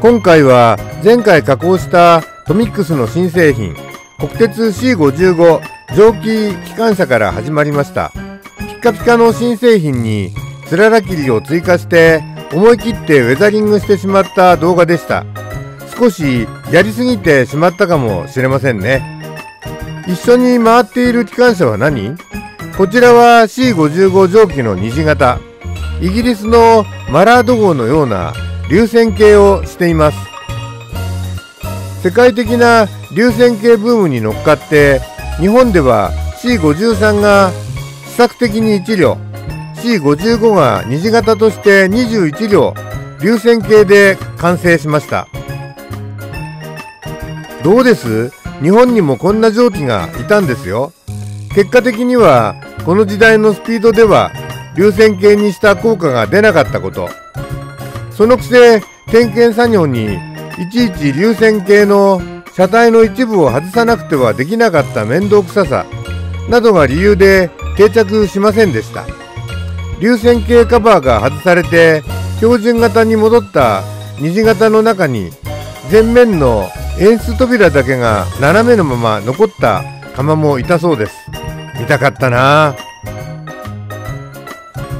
今回は前回加工したトミックスの新製品国鉄 C55 蒸気機関車から始まりました。ピッカピカの新製品につらら切りを追加して思い切ってウェザリングしてしまった動画でした。少しやりすぎてしまったかもしれませんね。一緒に回っている機関車は何？こちらは C55 蒸気の虹型。イギリスのマラード号のような流線形をしています。世界的な流線形ブームに乗っかって日本では C53 が試作的に1両、C55 が虹型として21両流線形で完成しました。どうです？日本にもこんな蒸気がいたんですよ。結果的にはこの時代のスピードでは流線形にした効果が出なかったこと、そのくせ点検作業にいちいち流線形の車体の一部を外さなくてはできなかった面倒くささなどが理由で定着しませんでした。流線形カバーが外されて標準型に戻った虹型の中に前面の演出扉だけが斜めのまま残った釜もいたそうです。見たかったな。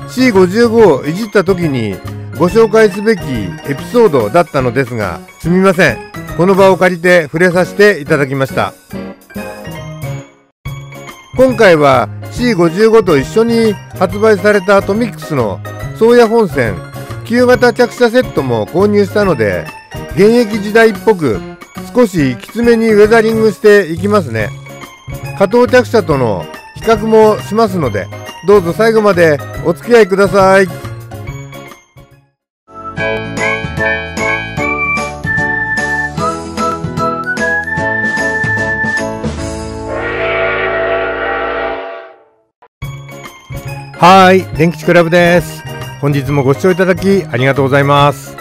C55 をいじった時にご紹介すべきエピソードだったのですが、すみません。この場を借りて触れさせていただきました。今回は C55 と一緒に発売されたトミックスの宗谷本線旧型着車セットも購入したので、現役時代っぽく少しきつめにウェザリングしていきますね。加藤着車との比較もしますので、どうぞ最後までお付き合いください。はい、電吉クラブです。本日もご視聴いただきありがとうございます。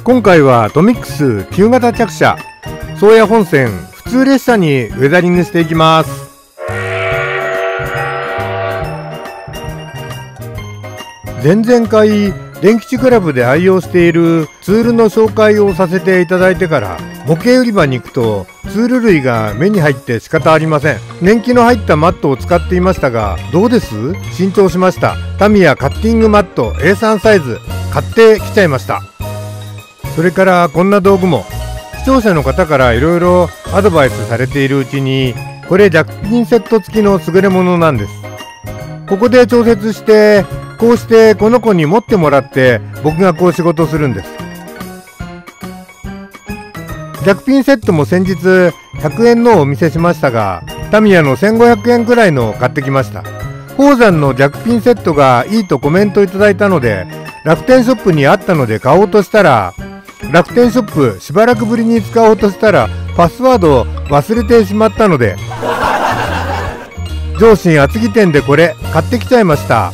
今回はトミックス旧型着車宗谷本線普通列車にウェザリングしていきます。前々回電吉クラブで愛用しているツールの紹介をさせていただいてから模型売り場に行くとツール類が目に入って仕方ありません。年季の入ったマットを使っていましたが、どうです？新調しましたタミヤカッティングマット A3 サイズ買ってきちゃいました。それからこんな道具も視聴者の方からいろいろアドバイスされているうちに、これ弱ピンセット付きの優れものなんです。ここで調節してこうしてこの子に持ってもらって僕がこう仕事するんです。弱ピンセットも先日100円のをお見せしましたが、タミヤの1500円くらいのを買ってきました。宝山の弱ピンセットがいいとコメントいただいたので、楽天ショップにあったので買おうとしたら、楽天ショップしばらくぶりに使おうとしたらパスワードを忘れてしまったので上信厚木店でこれ買ってきちゃいました。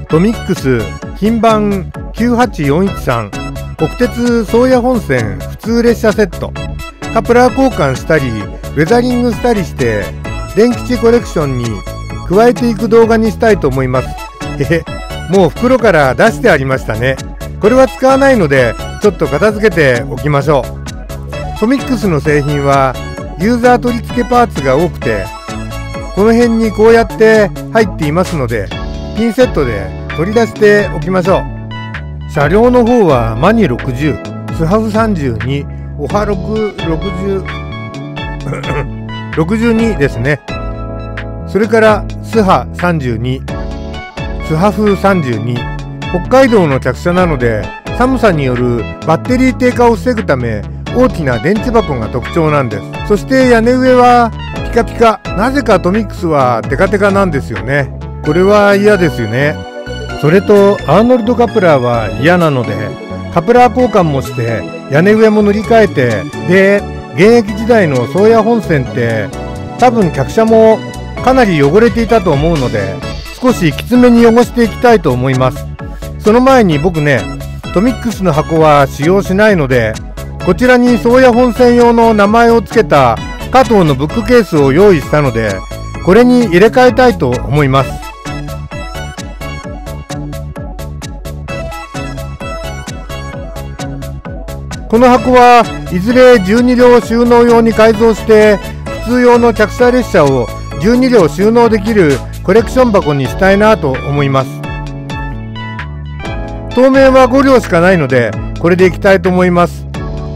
トミックス品番98413国鉄宗谷本線普通列車セット、カプラー交換したりウェザリングしたりして電吉コレクションに加えていく動画にしたいと思います。もう袋から出してありましたね。これは使わないのでちょっと片付けておきましょう。トミックスの製品はユーザー取り付けパーツが多くて、この辺にこうやって入っていますのでピンセットで取り出しておきましょう。車両の方はマニ60、スハフ32、オハ660 62ですね。それからスハ32、スハフ32。北海道の着車なので寒さによるバッテリー低下を防ぐため大きな電池箱が特徴なんです。そして屋根上はピカピカ。なぜかトミックスはテカテカなんですよね。これは嫌ですよね。それとアーノルドカプラーは嫌なのでカプラー交換もして屋根上も塗り替えて、で現役時代の宗谷本線って多分客車もかなり汚れていたと思うので少しきつめに汚していきたいと思います。その前に僕ね、トミックスの箱は使用しないので、こちらに宗谷本線用の名前を付けた加藤のブックケースを用意したので、これに入れ替えたいと思います。この箱はいずれ12両収納用に改造して普通用の客車列車を12両収納できるコレクション箱にしたいなと思います。当面は5両しかないのでこれでいきたいと思います。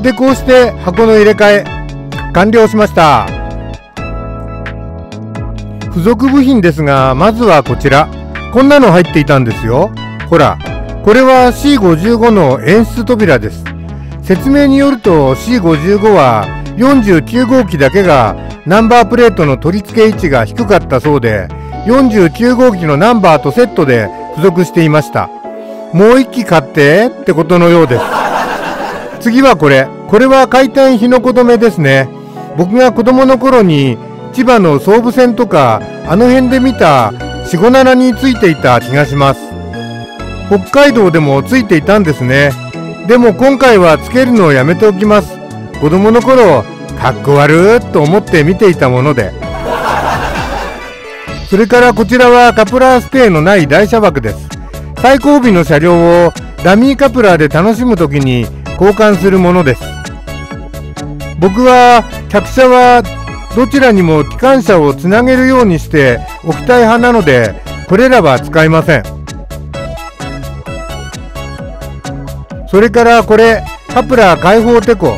で、こうして箱の入れ替え完了しました。付属部品ですが、まずはこちら。こんなの入っていたんですよ。ほら、これは C55 の演出扉です。説明によると C55 は49号機だけがナンバープレートの取り付け位置が低かったそうで、49号機のナンバーとセットで付属していました。もう1機買ってってことのようです。次はこれは回転火の粉止めですね。僕が子供の頃に千葉の総武線とかあの辺で見た457についていた気がします。北海道でもついていたんですね。でも今回はつけるのをやめておきます。子供の頃かっこ悪ーと思って見ていたもので。それからこちらはカプラーステーのない台車枠です。最後尾の車両をダミーカプラーで楽しむときに交換するものです。僕は客車はどちらにも機関車をつなげるようにしておきたい派なので、これらは使いません。それからこれ、カプラー開放テコ。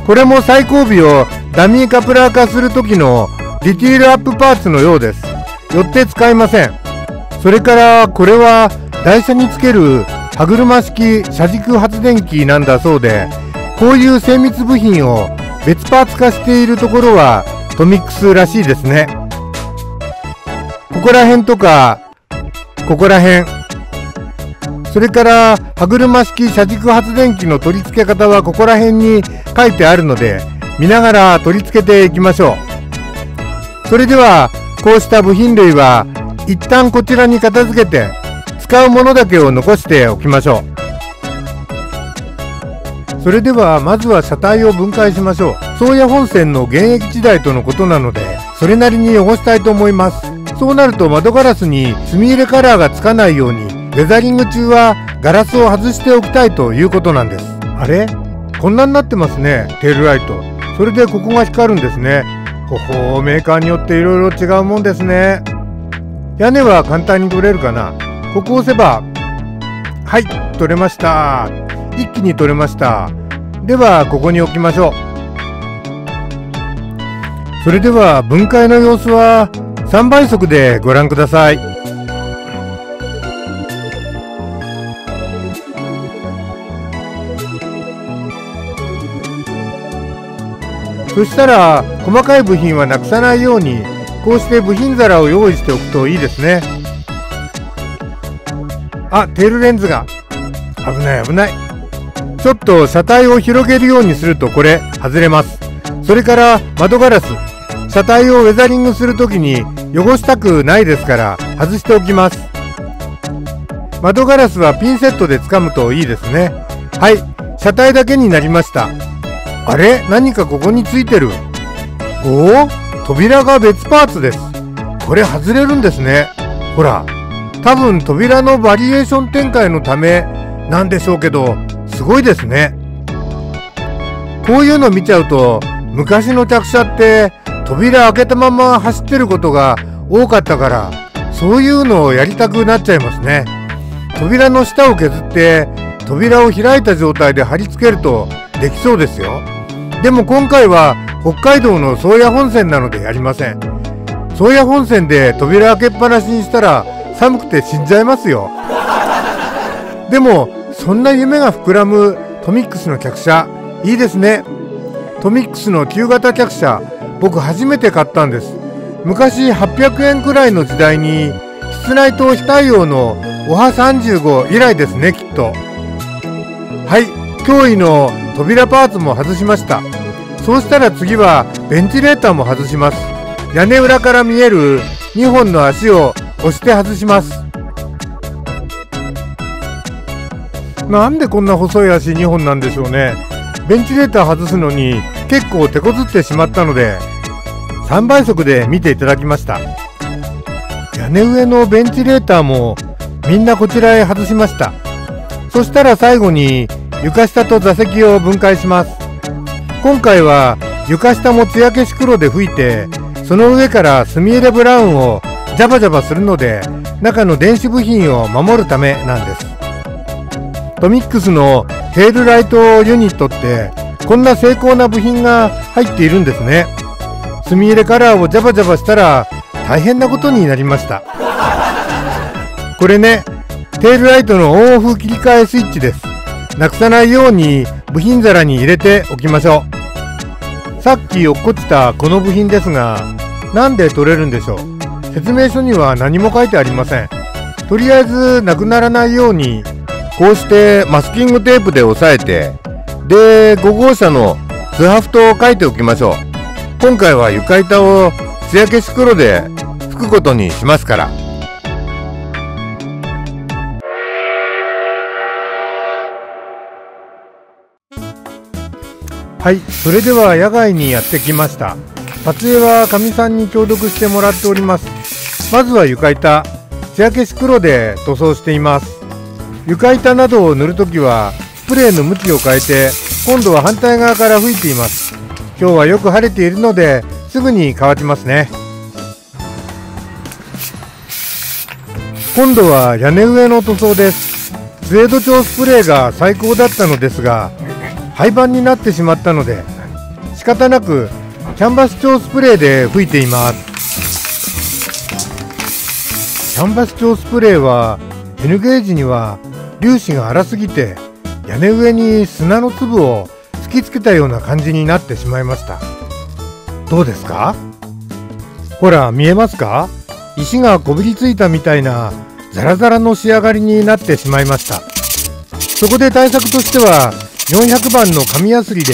これも最後尾をダミーカプラー化する時のディティールアップパーツのようです。よって使いません。それからこれは台車につける歯車式車軸発電機なんだそうで、こういう精密部品を別パーツ化しているところはトミックスらしいですね。ここら辺とかここら辺、それから歯車式車軸発電機の取り付け方はここら辺に書いてあるので、見ながら取り付けていきましょう。それではこうした部品類は一旦こちらに片付けて、使うものだけを残しておきましょう。それではまずは車体を分解しましょう。宗谷本線の現役時代とのことなので、それなりに汚したいと思います。そうなると窓ガラスに墨入れカラーがつかないように、ウェザリング中はガラスを外しておきたいということなんです。あれ、こんなになってますね、テールライト。それでここが光るんですね。ほほー、メーカーによっていろいろ違うもんですね。屋根は簡単に取れるかな。ここを押せば、はい、取れました。一気に取れました。ではここに置きましょう。それでは分解の様子は3倍速でご覧ください。そしたら細かい部品はなくさないように、こうして部品皿を用意しておくといいですね。あ、テールレンズが危ない危ない。ちょっと車体を広げるようにするとこれ外れます。それから窓ガラス、車体をウェザリングするときに汚したくないですから外しておきます。窓ガラスはピンセットで掴むといいですね。はい、車体だけになりました。あれ、何かここについてる。おお、扉が別パーツです。これ外れるんですね。ほら、多分扉のバリエーション展開のためなんでしょうけど、すごいですね。こういうの見ちゃうと、昔の客車って扉開けたまま走ってることが多かったから、そういうのをやりたくなっちゃいますね。扉の下を削って扉を開いた状態で貼り付けるとできそうですよ。でも今回は北海道の宗谷本線なのでやりません。宗谷本線で扉開けっぱなしにしたら寒くて死んじゃいますよ。でもそんな夢が膨らむトミックスの客車、いいですね。トミックスの旧型客車、僕初めて買ったんです。昔800円くらいの時代に室内灯非対応のオハ35以来ですね、きっと。はい、驚異の扉パーツも外しました。そうしたら次はベンチレーターも外します。屋根裏から見える2本の足を押して外します。なんでこんな細い足2本なんでしょうね。ベンチレーター外すのに結構手こずってしまったので3倍速で見ていただきました。屋根上のベンチレーターもみんなこちらへ外しました。そしたら最後に床下と座席を分解します。今回は床下も艶消し黒で拭いて、その上から墨入れブラウンをジャバジャバするので、中の電子部品を守るためなんです。トミックスのテールライトユニットってこんな精巧な部品が入っているんですね。墨入れカラーをジャバジャバしたら大変なことになりました。これね、テールライトのオンオフ切り替えスイッチです。なくさないように部品皿に入れておきましょう。さっき落っこちたこの部品ですが、なんで取れるんでしょう。説明書には何も書いてありません。とりあえずなくならないようにこうしてマスキングテープで押さえて、で5号車のスハフトを書いておきましょう。今回は床板を艶消し黒で拭くことにしますから。はい、それでは野外にやってきました。撮影はかみさんに協力してもらっております。まずは床板、艶消し黒で塗装しています。床板などを塗るときはスプレーの向きを変えて、今度は反対側から吹いています。今日はよく晴れているのですぐに乾きますね。今度は屋根上の塗装です。スウェード調スプレーが最高だったのですが、廃盤になってしまったので仕方なくキャンバス調スプレーで吹いています。キャンバス調スプレーは N ゲージには粒子が粗すぎて、屋根上に砂の粒を突きつけたような感じになってしまいました。どうですか？ほら見えますか？石がこびりついたみたいなザラザラの仕上がりになってしまいました。そこで対策としては400番の紙やすりで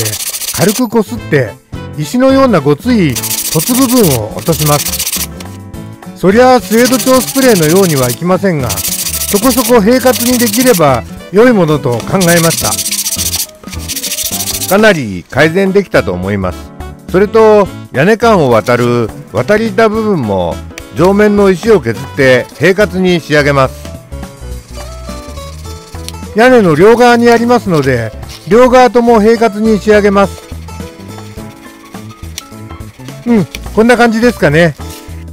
軽くこすって石のようなごつい凸部分を落とします。そりゃスウェード調スプレーのようにはいきませんが、そこそこ平滑にできれば良いものと考えました。かなり改善できたと思います。それと屋根間を渡り板部分も上面の石を削って平滑に仕上げます。屋根の両側にありますので、両側とも平滑に仕上げます。こんな感じですかね。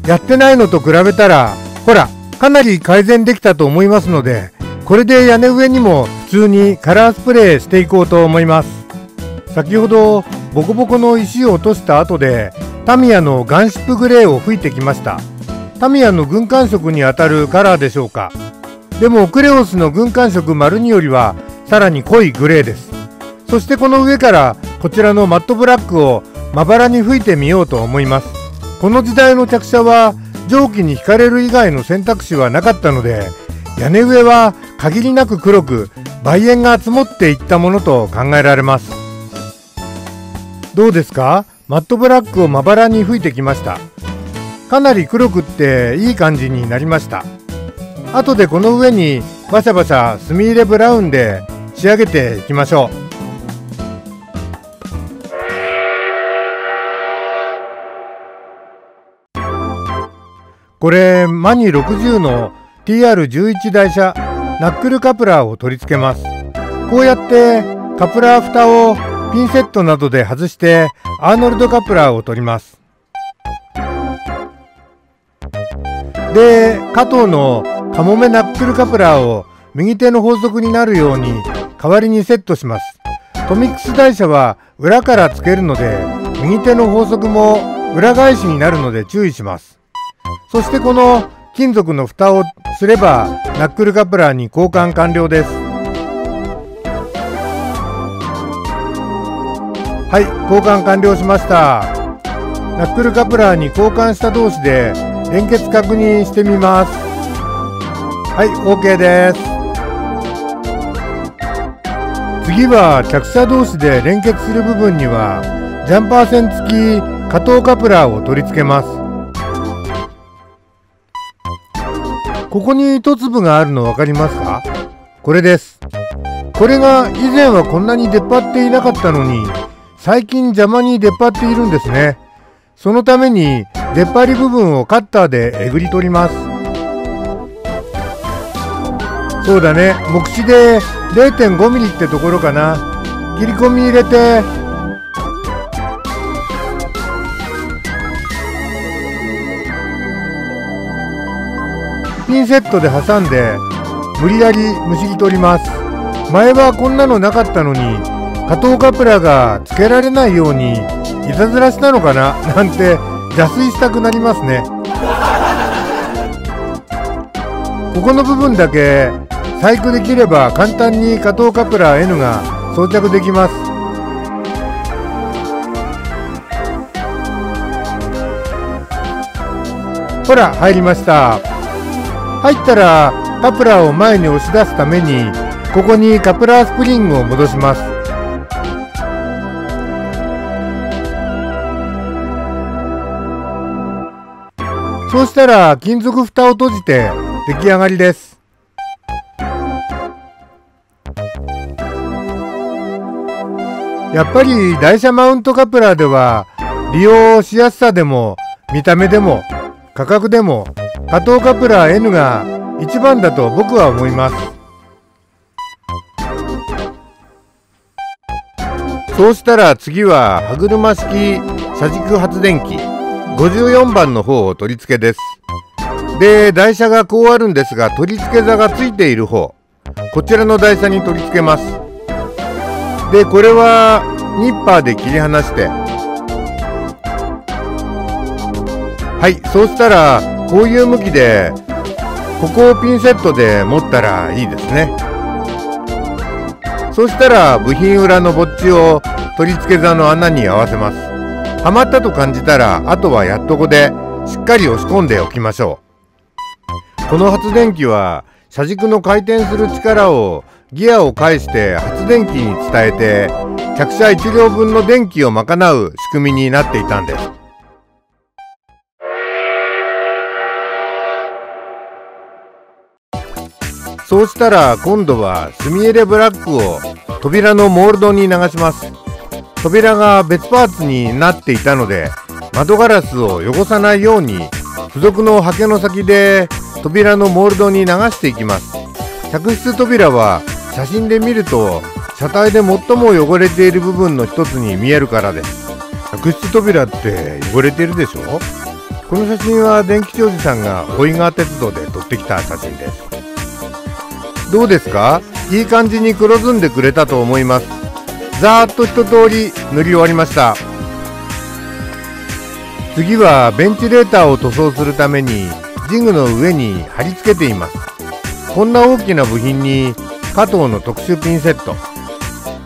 やってないのと比べたら、ほらかなり改善できたと思いますので、これで屋根上にも普通にカラースプレーしていこうと思います。先ほどボコボコの石を落とした後でタミヤのガンシップグレーを吹いてきました。タミヤの軍艦色にあたるカラーでしょうか。でもクレオスの軍艦色丸2よりはさらに濃いグレーです。そしてこの上からこちらのマットブラックをまばらに吹いてみようと思います。この時代の客車は蒸気に惹かれる以外の選択肢はなかったので、屋根上は限りなく黒く梅煙が積もっていったものと考えられます。どうですか？マットブラックをまばらに吹いてきました。かなり黒くっていい感じになりました。後でこの上にバシャバシャ墨入れブラウンで仕上げていきましょう。これマニ60の TR11 台車ナックルカプラーを取り付けます。こうやってカプラー蓋をピンセットなどで外してアーノルドカプラーを取ります。で、加藤のカモメナックルカプラーを右手の法則になるように代わりにセットします。トミックス台車は裏からつけるので、右手の法則も裏返しになるので注意します。そしてこの金属の蓋をすればナックルカプラーに交換完了です。はい、交換完了しました。ナックルカプラーに交換した同士で連結確認してみます。はい、OK です。次は客車同士で連結する部分にはジャンパー線付き加藤カプラーを取り付けます。ここに一粒があるの分かりますか？これです。これが以前はこんなに出っ張っていなかったのに、最近邪魔に出っ張っているんですね。そのために出っ張り部分をカッターでえぐり取ります。そうだね、目視で 0.5 ミリってところかな。切り込み入れて、ピンセットで挟んで無理やりむしり取ります。前はこんなのなかったのに、加藤カプラがつけられないようにいたずらしたのかななんて邪推したくなりますね。ここの部分だけ細工できれば簡単に加藤カプラ N が装着できます。ほら、入りました。入ったらカプラーを前に押し出すために、ここにカプラースプリングを戻します。そうしたら金属蓋を閉じて出来上がりです。やっぱり台車マウントカプラーでは利用しやすさでも見た目でも価格でも加藤カプラー N が一番だと僕は思います。そうしたら次は歯車式車軸発電機54番の方を取り付けです。で、台車がこうあるんですが、取り付け座がついている方、こちらの台車に取り付けます。で、これはニッパーで切り離して、はい、そうしたらこういう向きでここをピンセットで持ったらいいですね。そうしたら部品裏のボッチを取り付け座の穴に合わせます。はまったと感じたら、あとはやっとこでしっかり押し込んでおきましょう。この発電機は車軸の回転する力をギアを返して発電機に伝えて、客車1両分の電気を賄う仕組みになっていたんです。そうしたら今度はスミエレブラックを扉のモールドに流します。扉が別パーツになっていたので、窓ガラスを汚さないように付属のハケの先で扉のモールドに流していきます。客室扉は写真で見ると車体で最も汚れている部分の一つに見えるからです。客室扉って汚れてるでしょ。この写真は電気商事さんが大井川鉄道で撮ってきた写真です。どうですか？いい感じに黒ずんでくれたと思います。ざーっと一通り塗り終わりました。次はベンチレーターを塗装するためにジグの上に貼り付けています。こんな大きな部品に加藤の特殊ピンセット、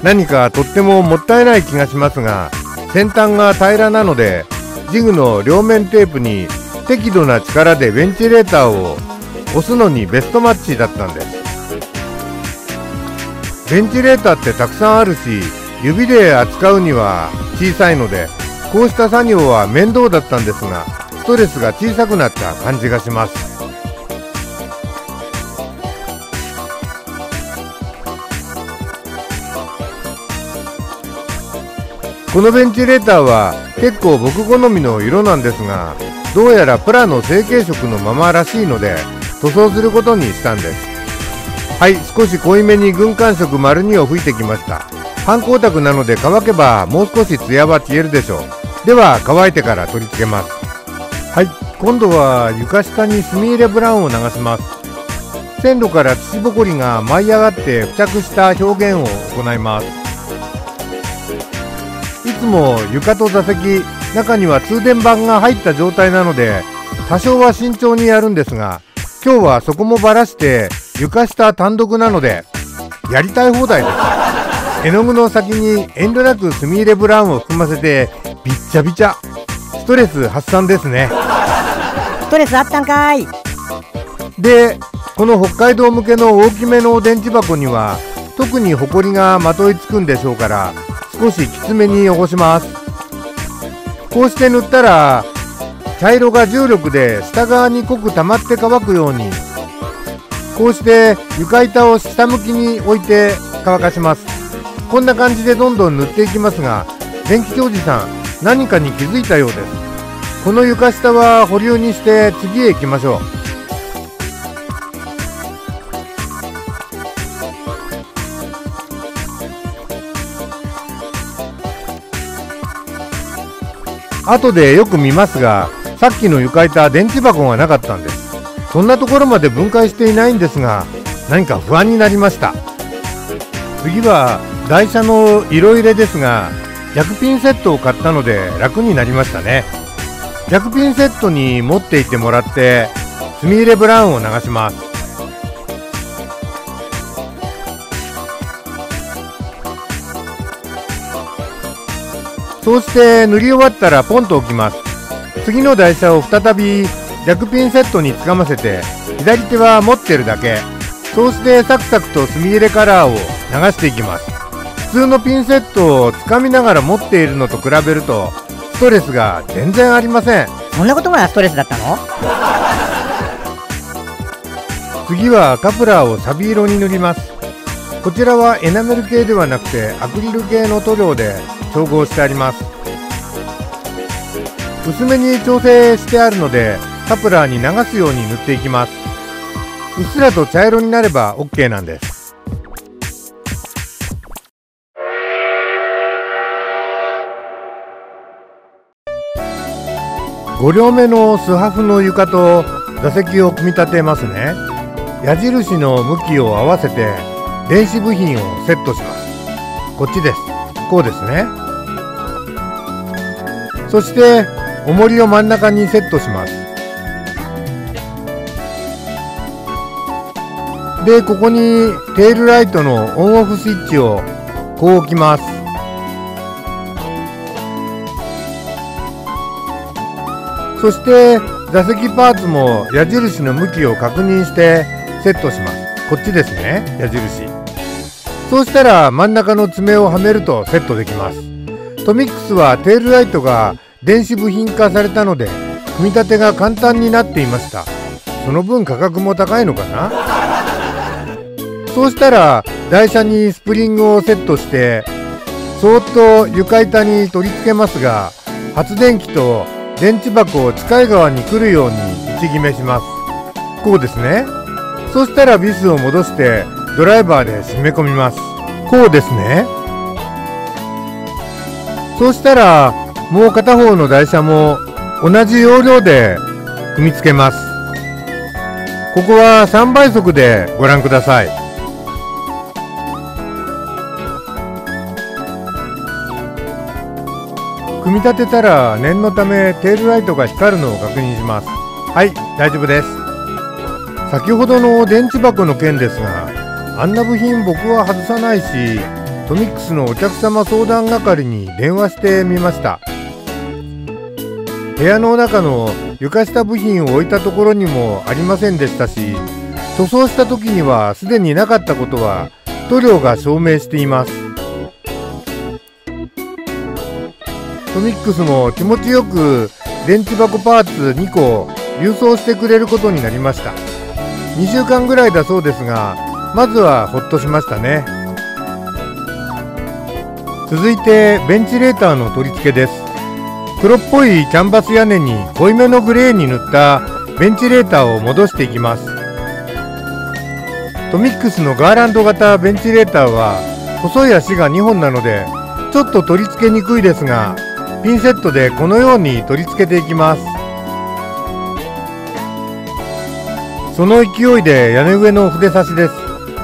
何かとってももったいない気がしますが、先端が平らなのでジグの両面テープに適度な力でベンチレーターを押すのにベストマッチだったんです。ベンチレーターってたくさんあるし、指で扱うには小さいので、こうした作業は面倒だったんですが、ストレスが小さくなった感じがします。このベンチレーターは結構僕好みの色なんですが、どうやらプラの成型色のままらしいので塗装することにしたんです。はい、少し濃いめに軍艦色丸2を吹いてきました。半光沢なので乾けばもう少しツヤは消えるでしょう。では乾いてから取り付けます。はい、今度は床下に墨入れブラウンを流します。線路から土ぼこりが舞い上がって付着した表現を行います。いつも床と座席、中には通電板が入った状態なので多少は慎重にやるんですが、今日はそこもばらして床下単独なのでやりたい放題です。絵の具の先に遠慮なく墨入れブラウンを含ませてびっちゃびちゃ。ストレス発散ですね。ストレスあったんかい。で、この北海道向けの大きめの電池箱には特にホコリがまといつくんでしょうから、少しきつめに汚します。こうして塗ったら茶色が重力で下側に濃く溜まって乾くように、こうして床板を下向きに置いて乾かします。こんな感じでどんどん塗っていきますが、電気商事さん何かに気づいたようです。この床下は保留にして次へ行きましょう。後でよく見ますが、さっきの床板電池箱がなかったんです。そんなところまで分解していないんですが、何か不安になりました。次は台車の色入れですが、逆ピンセットを買ったので楽になりましたね。逆ピンセットに持っていってもらって墨入れブラウンを流します。そうして塗り終わったらポンと置きます。次の台車を再び逆ピンセットにつかませて、左手は持ってるだけ。そうしてサクサクと墨入れカラーを流していきます。普通のピンセットをつかみながら持っているのと比べるとストレスが全然ありません。そんなことがストレスだったの？次はカプラーをサビ色に塗ります。こちらはエナメル系ではなくてアクリル系の塗料で調合してあります。薄めに調整してあるのでカプラーに流すように塗っていきます。うっすらと茶色になれば OK なんです。5両目のスハフの床と座席を組み立てますね。矢印の向きを合わせて電子部品をセットします。こっちです。こうですね。そして重りを真ん中にセットします。で、ここにテールライトのオンオフスイッチをこう置きます。そして座席パーツも矢印の向きを確認してセットします。こっちですね、矢印。そうしたら真ん中の爪をはめるとセットできます。トミックスはテールライトが電子部品化されたので組み立てが簡単になっていました。その分価格も高いのかな。そうしたら台車にスプリングをセットしてそーっと床板に取り付けますが、発電機と電池箱を近い側に来るように位置決めします。こうですね。そしたらビスを戻してドライバーで締め込みます。こうですね。そうしたらもう片方の台車も同じ要領で組み付けます。ここは3倍速でご覧ください。組み立てたら念のためテールライトが光るのを確認します。はい、大丈夫です。先ほどの電池箱の件ですが、あんな部品僕は外さないし、トミックスのお客様相談係に電話してみました。部屋の中の床下部品を置いたところにもありませんでしたし、塗装した時にはすでになかったことは塗料が証明しています。トミックスも気持ちよく電池箱パーツ2個郵送してくれることになりました。2週間ぐらいだそうですが、まずはほっとしましたね。続いてベンチレーターの取り付けです。黒っぽいキャンバス屋根に濃いめのグレーに塗ったベンチレーターを戻していきます。トミックスのガーランド型ベンチレーターは細い足が2本なのでちょっと取り付けにくいですが、ピンセットでこのように取り付けていきます。その勢いで屋根上の筆差しです。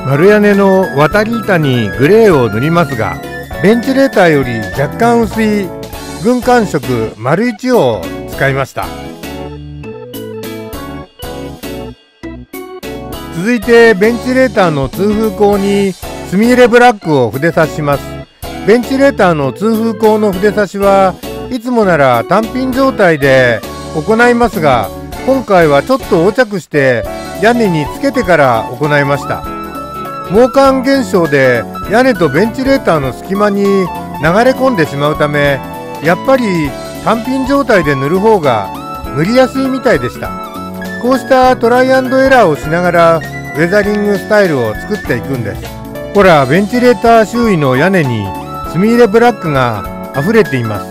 丸屋根の渡り板にグレーを塗りますが、ベンチレーターより若干薄い軍艦色丸1を使いました。続いてベンチレーターの通風口に墨入れブラックを筆差します。ベンチレーターの通風口の筆差しはいつもなら単品状態で行いますが、今回はちょっと横着して屋根につけてから行いました。毛管現象で屋根とベンチレーターの隙間に流れ込んでしまうため、やっぱり単品状態で塗る方が塗りやすいみたいでした。こうしたトライアンドエラーをしながらウェザリングスタイルを作っていくんです。ほら、ベンチレーター周囲の屋根に墨入れブラックが溢れています。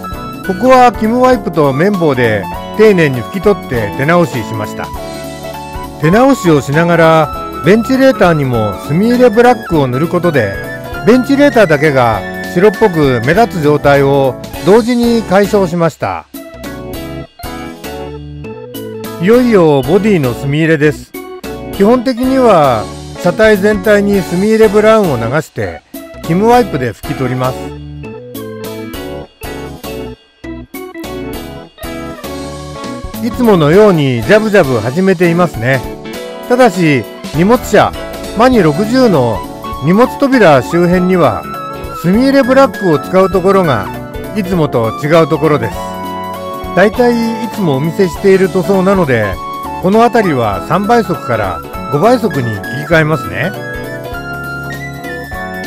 ここはキムワイプと綿棒で丁寧に拭き取って手直ししました。手直しをしながらベンチレーターにも墨入れブラックを塗ることで、ベンチレーターだけが白っぽく目立つ状態を同時に解消しました。いよいよボディの墨入れです。基本的には車体全体に墨入れブラウンを流してキムワイプで拭き取ります。いつものようにジャブジャブ始めていますね。ただし荷物車マニ60の荷物扉周辺には墨入れブラックを使うところがいつもと違うところです。だいたいいつもお見せしている塗装なので、この辺りは3倍速から5倍速に切り替えますね。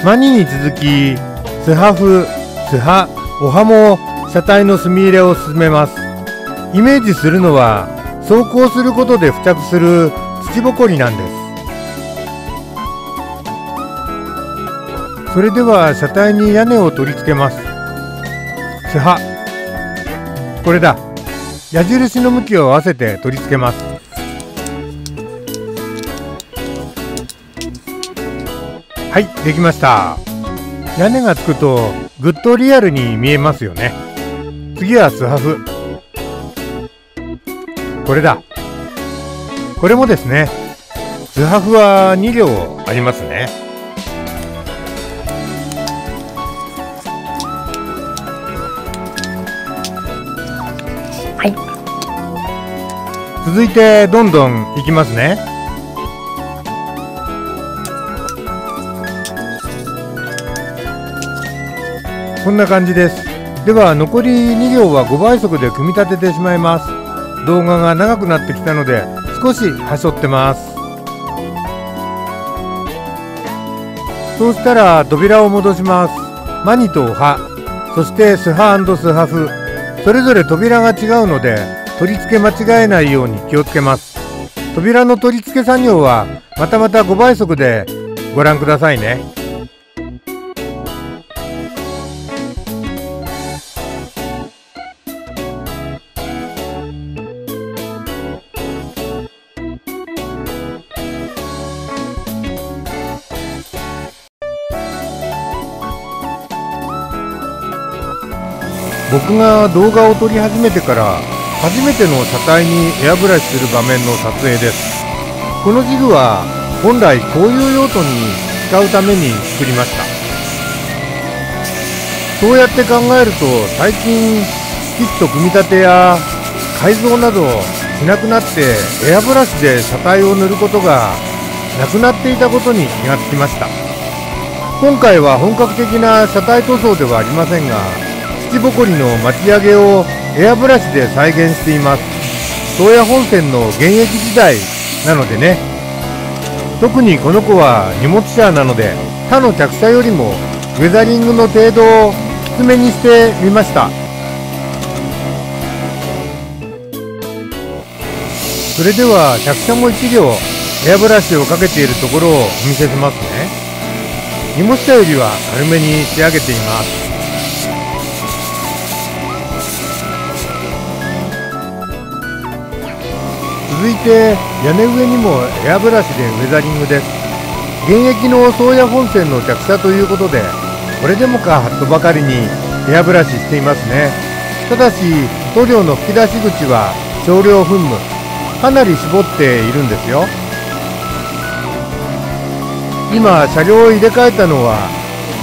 マニに続きスハフ、スハ、オハも車体の墨入れを進めます。イメージするのは走行することで付着する土ぼこりなんです。それでは車体に屋根を取り付けます。スハ、これだ。矢印の向きを合わせて取り付けます。はい、できました。屋根がつくとぐっとリアルに見えますよね。次はスハフ。これだ。これもですね、スハフは2両ありますね。はい。続いてどんどんいきますね。こんな感じです。では残り2両は5倍速で組み立ててしまいます。動画が長くなってきたので少しはしょってます。そうしたら扉を戻します。マニとオハ、そしてスハ&スハフ、それぞれ扉が違うので取り付け間違えないように気をつけます。扉の取り付け作業はまた5倍速でご覧くださいね。僕が動画を撮り始めてから初めての車体にエアブラシする場面の撮影です。このジグは本来こういう用途に使うために作りました。そうやって考えると最近キット組み立てや改造などしなくなってエアブラシで車体を塗ることがなくなっていたことに気がつきました。今回は本格的な車体塗装ではありませんが、土ぼこりの巻き上げをエアブラシで再現しています。宗谷本線の現役時代なのでね。特にこの子は荷物車なので他の客車よりもウェザリングの程度をきつめにしてみました。それでは客車も1両エアブラシをかけているところをお見せしますね。荷物車よりは軽めに仕上げています。続いて屋根上にもエアブラシでウェザリングです。現役の宗谷本線の客車ということでこれでもかとばかりにエアブラシしていますね。ただし塗料の吹き出し口は少量噴霧、かなり絞っているんですよ。今車両を入れ替えたのは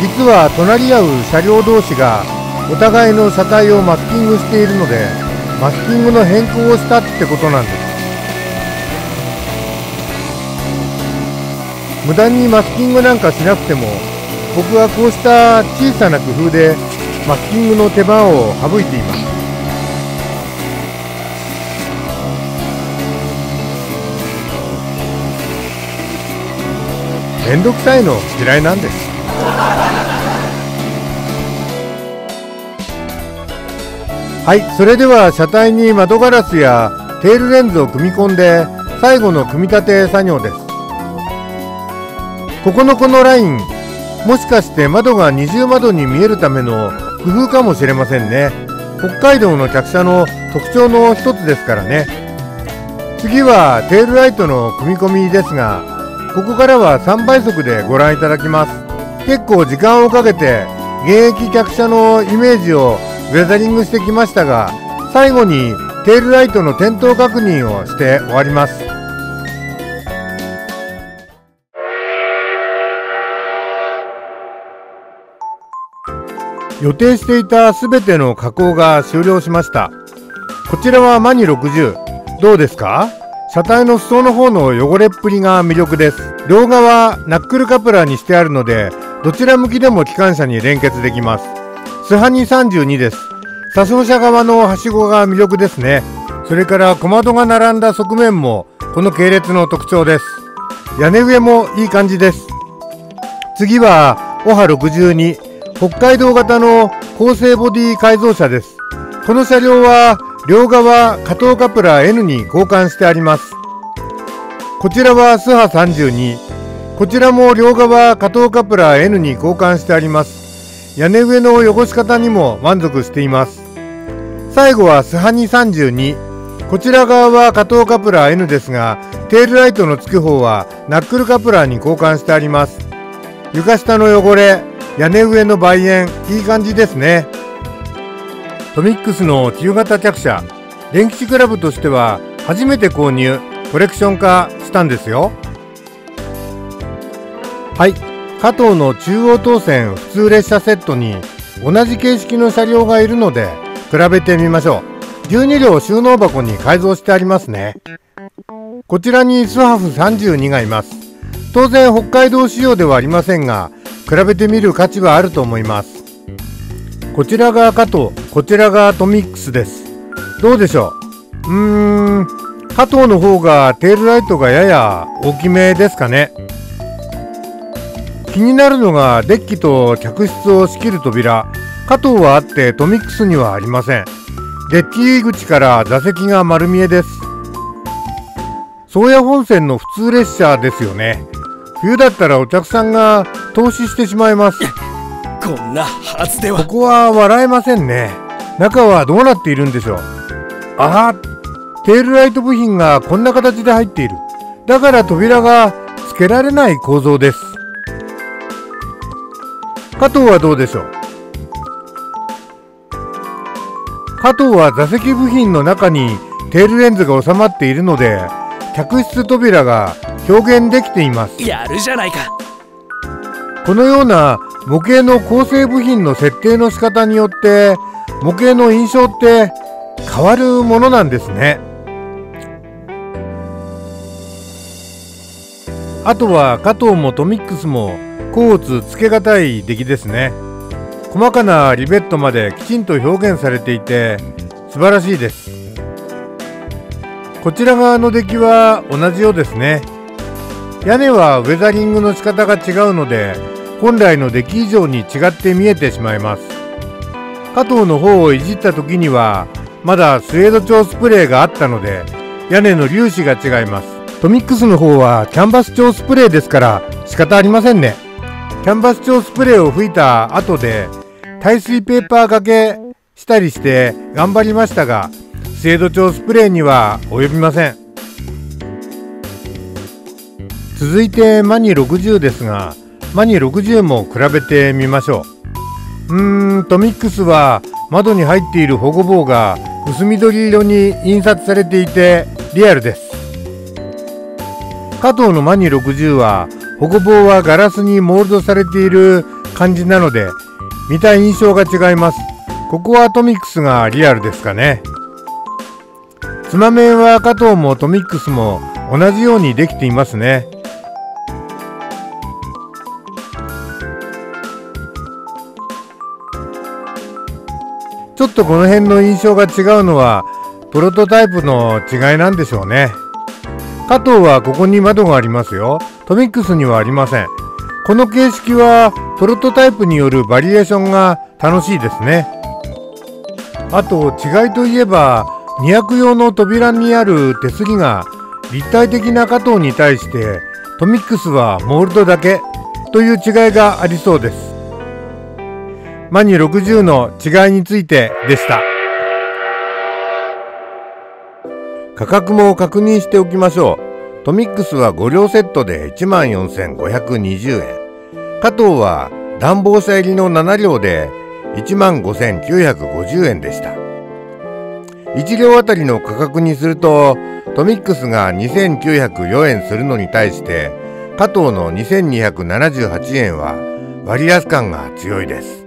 実は隣り合う車両同士がお互いの車体をマスキングしているのでマスキングの変更をしたってことなんです。無駄にマスキングなんかしなくても僕はこうした小さな工夫でマスキングの手間を省いています。めんどくさいの嫌いなんです。はい、それでは車体に窓ガラスやテールレンズを組み込んで最後の組み立て作業です。ここのこのライン、もしかして窓が二重窓に見えるための工夫かもしれませんね。北海道の客車の特徴の一つですからね。次はテールライトの組み込みですが、ここからは3倍速でご覧いただきます。結構時間をかけて現役客車のイメージをウェザリングしてきましたが、最後にテールライトの点灯確認をして終わります。予定していたすべての加工が終了しました。こちらはマニ60、どうですか？車体の裾の方の汚れっぷりが魅力です。両側ナックルカプラーにしてあるので、どちら向きでも機関車に連結できます。スハニ32です。車掌車側のはしごが魅力ですね。それから小窓が並んだ側面もこの系列の特徴です。屋根上もいい感じです。次はオハ62、北海道型の高性ボディ改造車です。この車両は両側加藤カプラー N に交換してあります。こちらはスハ32、こちらも両側加藤カプラー N に交換してあります。屋根上の汚し方にも満足しています。最後はスハニ32、こちら側は加藤カプラー N ですが、テールライトのつく方はナックルカプラーに交換してあります。床下の汚れ、屋根上の梅煙、いい感じですね。トミックスの中型客車、電気クラブとしては初めて購入、コレクション化したんですよ。はい、加藤の中央当線普通列車セットに同じ形式の車両がいるので比べてみましょう。12両収納箱に改造してありますね。こちらにスハフ32がいます。当然北海道仕様ではありませんが、比べてみる価値はあると思います。こちらが加藤、こちらがトミックスです。どうでしょう？加藤の方がテールライトがやや大きめですかね。気になるのがデッキと客室を仕切る扉。加藤はあってトミックスにはありません。デッキ口から座席が丸見えです。宗谷本線の普通列車ですよね。冬だったらお客さんが凍死してしまいます。こんなはずでは。ここは笑えませんね。中はどうなっているんでしょう。ああ、テールライト部品がこんな形で入っている。だから扉がつけられない構造です。加藤はどうでしょう。加藤は座席部品の中にテールレンズが収まっているので、客室扉が表現できています。やるじゃないか。このような模型の構成部品の設定の仕方によって模型の印象って変わるものなんですね。あとは加藤もトミックスも甲乙つけがたい出来ですね。細かなリベットまできちんと表現されていて素晴らしいです。こちら側の出来は同じようですね。屋根はウェザリングの仕方が違うので本来の出来以上に違って見えてしまいます。加藤の方をいじった時にはまだスウェード調スプレーがあったので屋根の粒子が違います。トミックスの方はキャンバス調スプレーですから仕方ありませんね。キャンバス調スプレーを吹いた後で耐水ペーパー掛けしたりして頑張りましたが、スウェード調スプレーには及びません。続いてマニ60ですが、マニ60も比べてみましょう。トミックスは窓に入っている保護棒が薄緑色に印刷されていてリアルです。加藤のマニ60は保護棒はガラスにモールドされている感じなので見た印象が違います。ここはトミックスがリアルですかね。つま面は加藤もトミックスも同じようにできていますね。ちょっとこの辺の印象が違うのはプロトタイプの違いなんでしょうね。加藤はここに窓がありますよ。トミックスにはありません。この形式はプロトタイプによるバリエーションが楽しいですね。あと違いといえば200用の扉にある手すりが立体的な加藤に対してトミックスはモールドだけという違いがありそうです。マニ60の違いについてでした。価格も確認しておきましょう。トミックスは5両セットで 14,520 円。加藤は暖房車入りの7両で 15,950 円でした。1両あたりの価格にするとトミックスが2904円するのに対して加藤の2278円は割安感が強いです。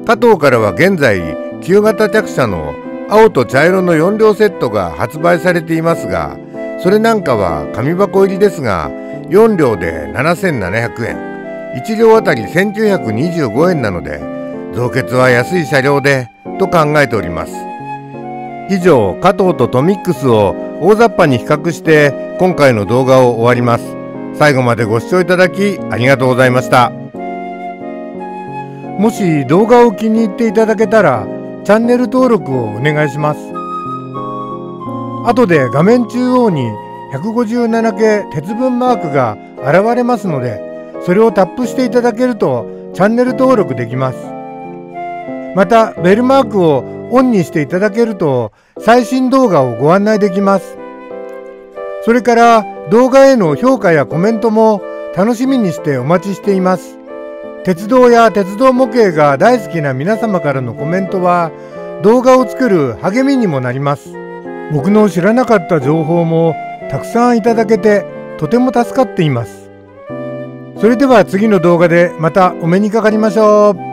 加藤からは現在旧型着車の青と茶色の4両セットが発売されていますが、それなんかは紙箱入りですが4両で7700円、1両あたり1925円なので増結は安い車両でと考えております。以上、加藤とトミックスを大雑把に比較して今回の動画を終わります。最後までご視聴いただきありがとうございました。もし動画を気に入っていただけたらチャンネル登録をお願いします。後で画面中央に157系鉄分マークが現れますので、それをタップしていただけるとチャンネル登録できます。またベルマークをオンにしていただけると最新動画をご案内できます。それから動画への評価やコメントも楽しみにしてお待ちしています。鉄道や鉄道模型が大好きな皆様からのコメントは動画を作る励みにもなります。僕の知らなかった情報もたくさんいただけてとても助かっています。それでは次の動画でまたお目にかかりましょう。